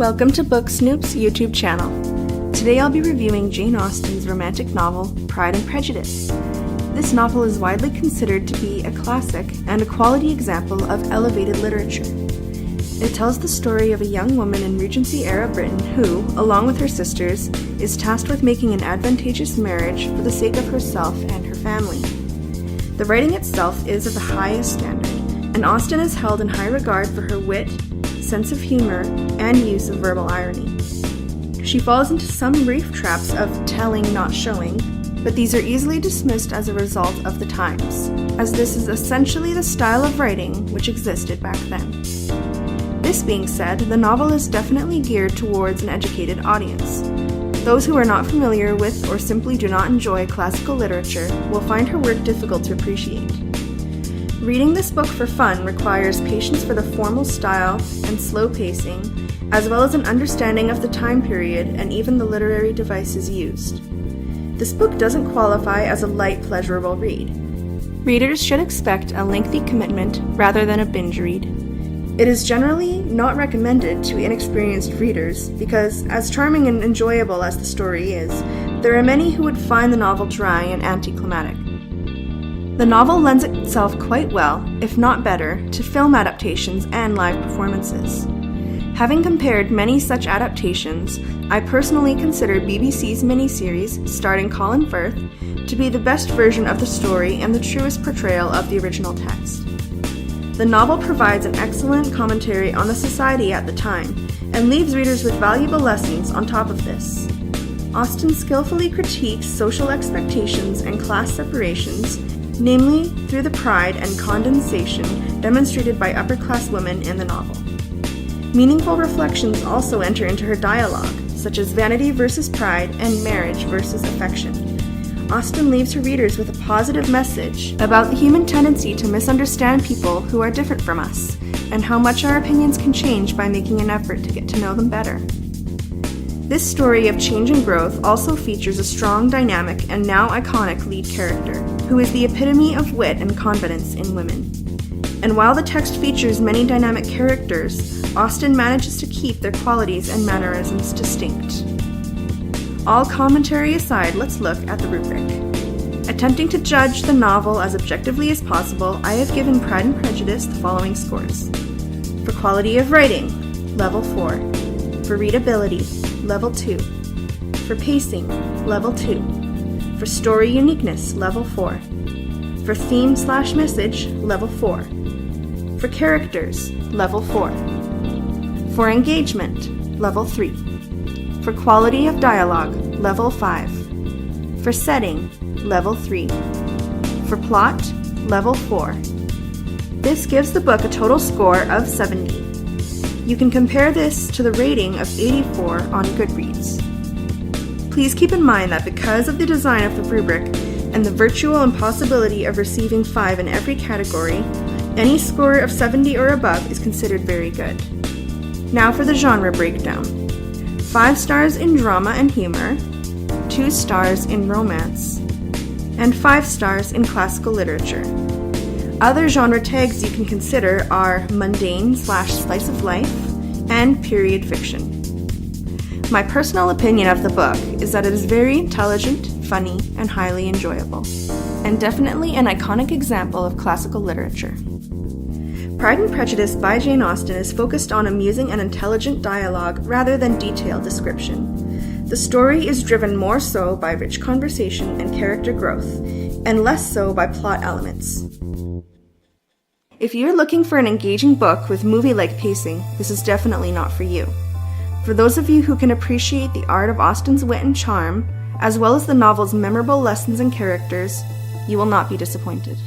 Welcome to Booksnoop's YouTube channel. Today I'll be reviewing Jane Austen's romantic novel, Pride and Prejudice. This novel is widely considered to be a classic and a quality example of elevated literature. It tells the story of a young woman in Regency-era Britain who, along with her sisters, is tasked with making an advantageous marriage for the sake of herself and her family. The writing itself is of the highest standard, and Austen is held in high regard for her wit, sense of humor, and use of verbal irony. She falls into some brief traps of telling, not showing, but these are easily dismissed as a result of the times, as this is essentially the style of writing which existed back then. This being said, the novel is definitely geared towards an educated audience. Those who are not familiar with or simply do not enjoy classical literature will find her work difficult to appreciate. Reading this book for fun requires patience for the formal style and slow pacing, as well as an understanding of the time period and even the literary devices used. This book doesn't qualify as a light, pleasurable read. Readers should expect a lengthy commitment rather than a binge read. It is generally not recommended to inexperienced readers because, as charming and enjoyable as the story is, there are many who would find the novel dry and anticlimactic. The novel lends itself quite well, if not better, to film adaptations and live performances. Having compared many such adaptations, I personally consider BBC's miniseries, starring Colin Firth, to be the best version of the story and the truest portrayal of the original text. The novel provides an excellent commentary on the society at the time, and leaves readers with valuable lessons on top of this. Austen skillfully critiques social expectations and class separations, namely through the pride and condescension demonstrated by upper-class women in the novel. Meaningful reflections also enter into her dialogue, such as vanity versus pride and marriage versus affection. Austen leaves her readers with a positive message about the human tendency to misunderstand people who are different from us, and how much our opinions can change by making an effort to get to know them better. This story of change and growth also features a strong, dynamic, and now iconic lead character, who is the epitome of wit and confidence in women. And while the text features many dynamic characters, Austen manages to keep their qualities and mannerisms distinct. All commentary aside, let's look at the rubric. Attempting to judge the novel as objectively as possible, I have given Pride and Prejudice the following scores. For quality of writing, level 4. For readability, level 2. For pacing, level 2. For story uniqueness, level 4. For theme/message, level 4. For characters, level 4. For engagement, level 3. For quality of dialogue, level 5. For setting, level 3. For plot, level 4. This gives the book a total score of 70. You can compare this to the rating of 84 on Goodreads. Please keep in mind that because of the design of the rubric and the virtual impossibility of receiving 5 in every category, any score of 70 or above is considered very good. Now for the genre breakdown. 5 stars in drama and humor, 2 stars in romance, and 5 stars in classical literature. Other genre tags you can consider are mundane/slice of life and period fiction. My personal opinion of the book is that it is very intelligent, funny, and highly enjoyable, and definitely an iconic example of classical literature. Pride and Prejudice by Jane Austen is focused on amusing and intelligent dialogue rather than detailed description. The story is driven more so by rich conversation and character growth, and less so by plot elements. If you're looking for an engaging book with movie-like pacing, this is definitely not for you. For those of you who can appreciate the art of Austen's wit and charm, as well as the novel's memorable lessons and characters, you will not be disappointed.